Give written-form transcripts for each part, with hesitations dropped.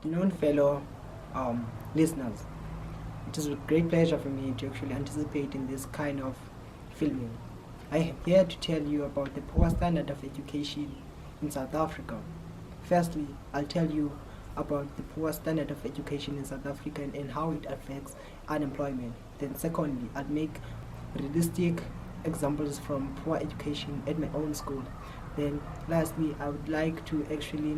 Afternoon, fellow listeners. It is a great pleasure for me to actually anticipate in this kind of filming. I am here to tell you about the poor standard of education in South Africa. Firstly, I'll tell you about the poor standard of education in South Africa and how it affects unemployment. Then secondly, I'll make realistic examples from poor education at my own school. Then lastly, I would like to actually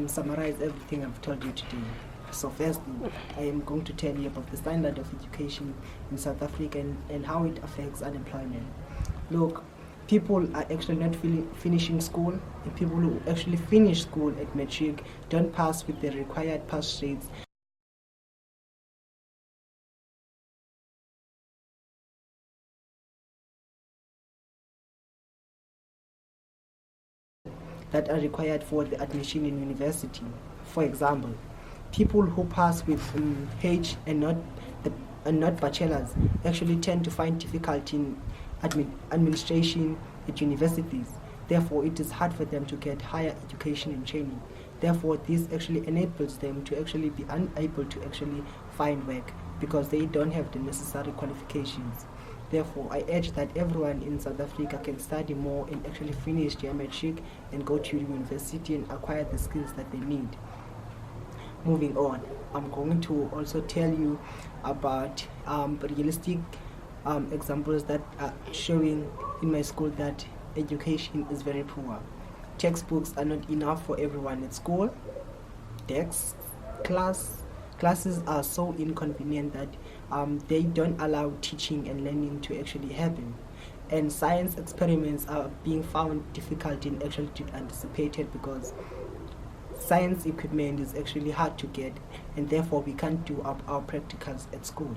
summarize everything I've told you today. So firstly, I am going to tell you about the standard of education in South Africa and how it affects unemployment. Look, people are actually not finishing school, and people who actually finish school at matric don't pass with the required pass rates. That are required for the admission in university. For example, people who pass with H and not bachelors actually tend to find difficulty in administration at universities. Therefore, it is hard for them to get higher education and training. Therefore, this actually enables them to actually be unable to actually find work because they don't have the necessary qualifications. Therefore, I urge that everyone in South Africa can study more and actually finish their matric and go to university and acquire the skills that they need. Moving on, I'm going to also tell you about realistic examples that are showing in my school that education is very poor. Textbooks are not enough for everyone at school. Desks, classes are so inconvenient that they don't allow teaching and learning to actually happen. And science experiments are being found difficult in actually anticipated because science equipment is actually hard to get, and therefore we can't do our practicals at school.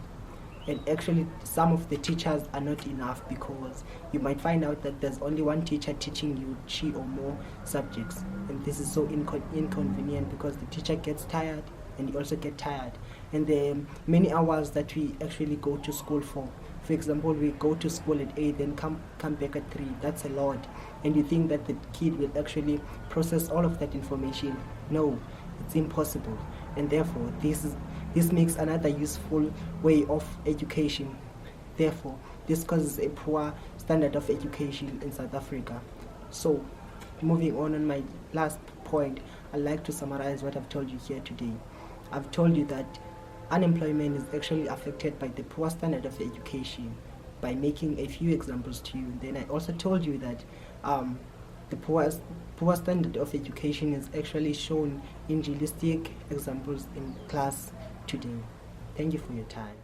And actually some of the teachers are not enough because you might find out that there's only one teacher teaching you 3 or more subjects, and this is so inconvenient because the teacher gets tired and you also get tired, and the many hours that we actually go to school for example, we go to school at 8 then come back at 3. That's a lot, and you think that the kid will actually process all of that information. No, it's impossible, and therefore this makes another useful way of education. Therefore, this causes a poor standard of education in South Africa. So, moving on my last point, I'd like to summarize what I've told you here today. I've told you that unemployment is actually affected by the poor standard of education by making a few examples to you. Then I also told you that the poor standard of education is actually shown in realistic examples in class today. Thank you for your time.